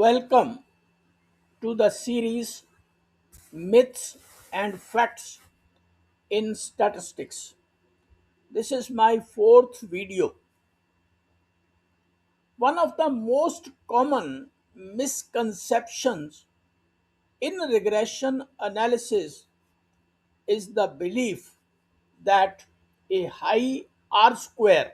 Welcome to the series Myths and Facts in Statistics. This is my fourth video. One of the most common misconceptions in regression analysis is the belief that a high R square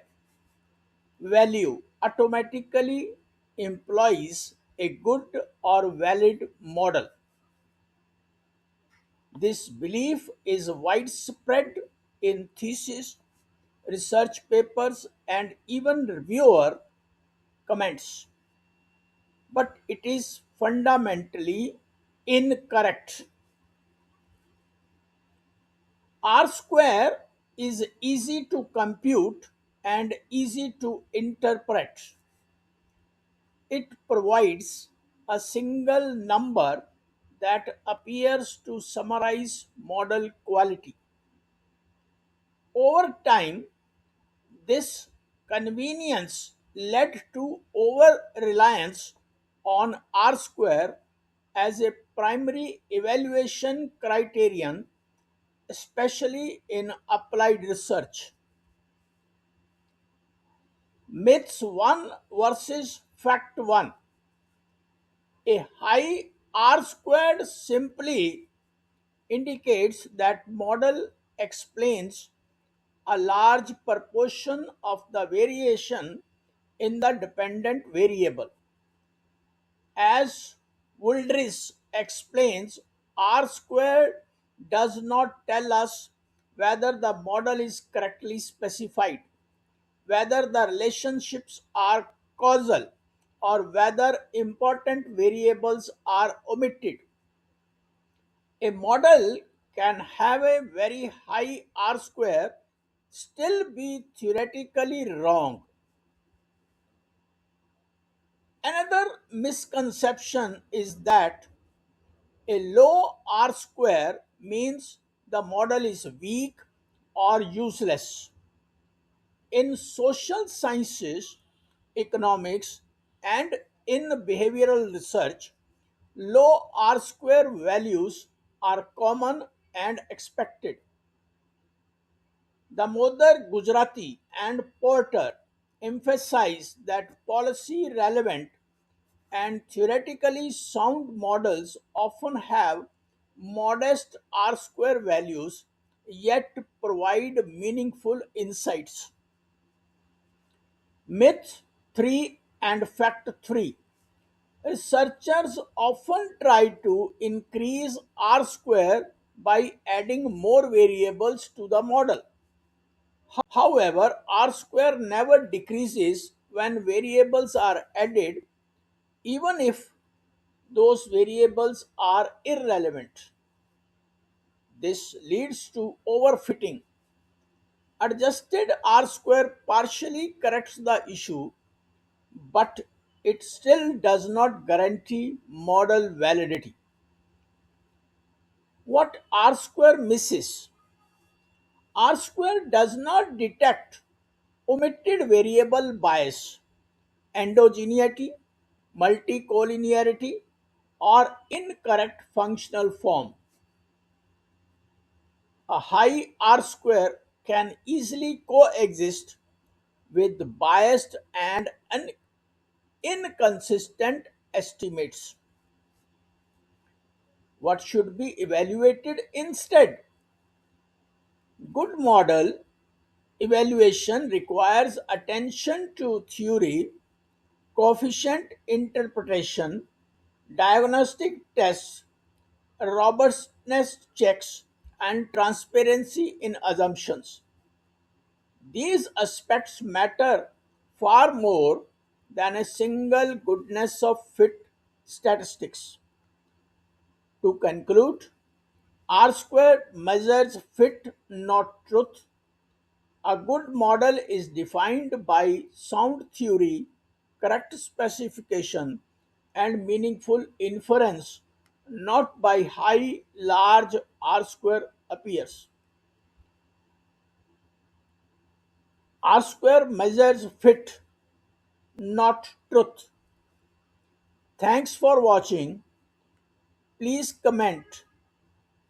value automatically implies a good or valid model. This belief is widespread in thesis, research papers, and even reviewer comments, but it is fundamentally incorrect. R square is easy to compute and easy to interpret. It provides a single number that appears to summarize model quality. Over time, this convenience led to over-reliance on R-square as a primary evaluation criterion, especially in applied research. Myths 1 versus Fact 1. A high R-squared simply indicates that model explains a large proportion of the variation in the dependent variable. As Wooldridge explains, R squared does not tell us whether the model is correctly specified, whether the relationships are causal, or whether important variables are omitted. A model can have a very high R square, still be theoretically wrong. Another misconception is that a low R square means the model is weak or useless. In social sciences, economics, and in behavioral research, low R square values are common and expected. Damodar Gujarati and Porter emphasize that policy relevant and theoretically sound models often have modest R square values yet provide meaningful insights. Myth 3 and Fact 3. Researchers often try to increase R square by adding more variables to the model. However, R square never decreases when variables are added, even if those variables are irrelevant. This leads to overfitting. Adjusted R square partially corrects the issue, but it still does not guarantee model validity. What R square misses? R square does not detect omitted variable bias, endogeneity, multicollinearity, or incorrect functional form. A high R square can easily coexist with biased and inconsistent estimates. What should be evaluated instead? Good model evaluation requires attention to theory, coefficient interpretation, diagnostic tests, robustness checks, and transparency in assumptions. These aspects matter far more than a single goodness of fit statistics. To conclude, R squared measures fit, not truth. A good model is defined by sound theory, correct specification, and meaningful inference, not by high, large R square appears. R square measures fit, not truth. Thanks for watching. Please comment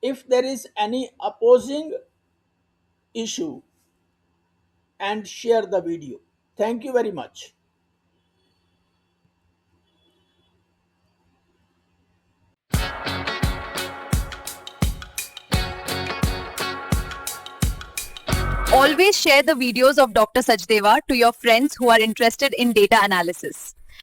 if there is any opposing issue and share the video. Thank you very much. Always share the videos of Dr. Sachdeva to your friends who are interested in data analysis.